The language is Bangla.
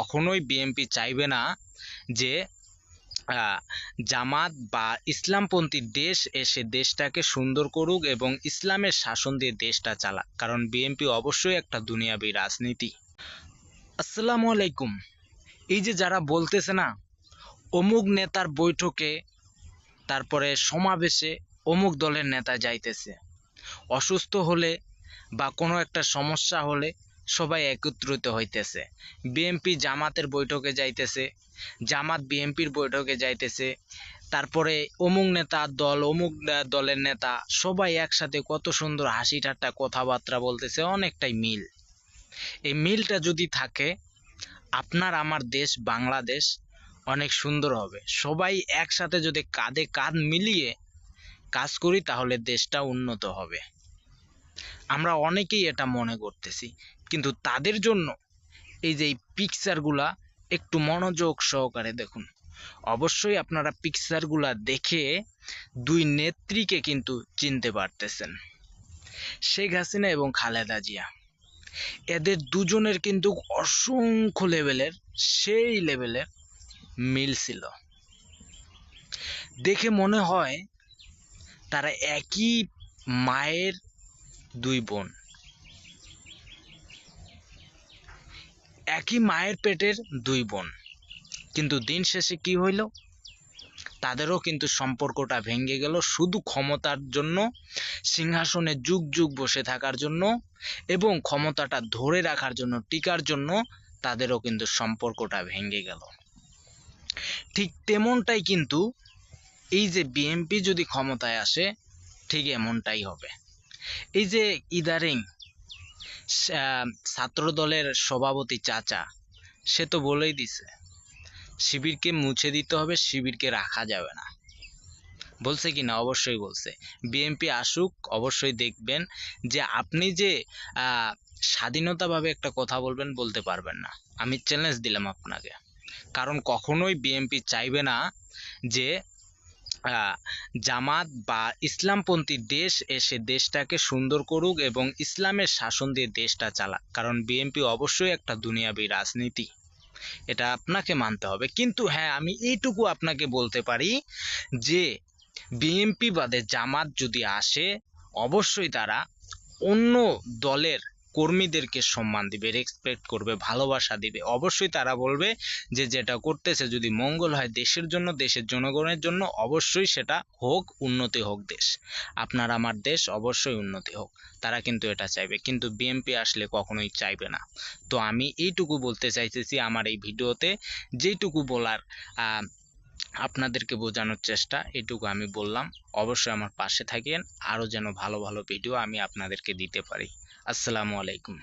কখনোই বিএনপি চাইবে না যে জামাত বা ইসলামপন্থী দেশ এসে দেশটাকে সুন্দর করুক এবং ইসলামের শাসন দিয়ে দেশটা চালাক, কারণ বিএনপি অবশ্যই একটা দুনিয়াবী রাজনীতি। আসসালামু আলাইকুম। এই যে যারা বলতেছে না অমুক নেতার বৈঠকে তারপরে সমাবেশে অমুক দলের নেতা যাইতেছে, অসুস্থ হলে বা কোনো একটা সমস্যা হলে সবাই একত্রিত হইতেছে, বিএনপি জামাতের বৈঠকে যাইতেছে, জামাত বিএনপির বৈঠকে যাইতেছে, তারপরে অমুক নেতার দল অমুক দলের নেতা সবাই একসাথে কত সুন্দর হাসি ঠাট্টা কথাবার্তা বলতেছে, অনেকটাই মিল। এই মিলটা যদি থাকে আপনার আমার দেশ বাংলাদেশ অনেক সুন্দর হবে। সবাই একসাথে যদি কাঁধে কাঁধ মিলিয়ে কাজ করি তাহলে দেশটা উন্নত হবে। আমরা অনেকেই এটা মনে করতেছি, কিন্তু তাদের জন্য এই যে এই পিকচারগুলা একটু মনোযোগ সহকারে দেখুন। অবশ্যই আপনারা পিকচারগুলা দেখে দুই নেত্রীকে কিন্তু চিনতে পারতেছেন, শেখ হাসিনা এবং খালেদা জিয়া। এদের দুজনের কিন্তু অসংখ্য লেভেলের সেই লেভেলের মিল ছিল। দেখে মনে হয় তারা একই মায়ের দুই বোন, একই মায়ের পেটের দুই বোন। কিন্তু দিন শেষে কি হইল, তাদেরও কিন্তু সম্পর্কটা ভেঙে গেল শুধু ক্ষমতার জন্য, সিংহাসনে যুগ যুগ বসে থাকার জন্য এবং ক্ষমতাটা ধরে রাখার জন্য, টিকার জন্য তাদেরও কিন্তু সম্পর্কটা ভেঙে গেল। ঠিক তেমনটাই কিন্তু এই যে বিএনপি যদি ক্ষমতায় আসে ঠিক এমনটাই হবে। এই যে ইদারিং ছাত্র দলের সভাপতি চাচা সে তো বলেই দিছে শিবিরকে মুছে দিতে হবে, শিবিরকে রাখা যাবে না। বলছে কি না? অবশ্যই বলছে। বিএনপি আসুক, অবশ্যই দেখবেন যে আপনি যে স্বাধীনতাভাবে একটা কথা বলবেন, বলতে পারবেন না। আমি চ্যালেঞ্জ দিলাম আপনাকে, কারণ কখনোই বিএনপি চাইবে না যে জামাত বা ইসলামপন্থী দেশ এসে দেশটাকে সুন্দর করুক এবং ইসলামের শাসন দিয়ে দেশটা চালাক, কারণ বিএনপি অবশ্যই একটা দুনিয়াবী রাজনীতি। এটা আপনাকে মানতে হবে। কিন্তু হ্যাঁ, আমি এইটুকু আপনাকে বলতে পারি যে বিএনপি বাদে জামাত যদি আসে অবশ্যই তারা অন্য দলের কর্মীদেরকে সম্মান দিবে, রেসপেক্ট করবে, ভালোবাসা দিবে। অবশ্যই তারা বলবে যে যেটা করতেছে যদি মঙ্গল হয় দেশের জন্য, দেশের জনগণের জন্য, অবশ্যই সেটা হোক, উন্নতি হোক দেশ, আপনার আমার দেশ অবশ্যই উন্নতি হোক। তারা কিন্তু এটা চাইবে, কিন্তু বিএনপি আসলে কখনোই চাইবে না। তো আমি এইটুকু বলতে চাইতেছি আমার এই ভিডিওতে, যেটুকু বলার আপনাদেরকে বোঝানোর চেষ্টা, এটুকু আমি বললাম। অবশ্যই আমার পাশে থাকেন, আরও যেন ভালো ভালো ভিডিও আমি আপনাদেরকে দিতে পারি। আসসালামু আলাইকুম।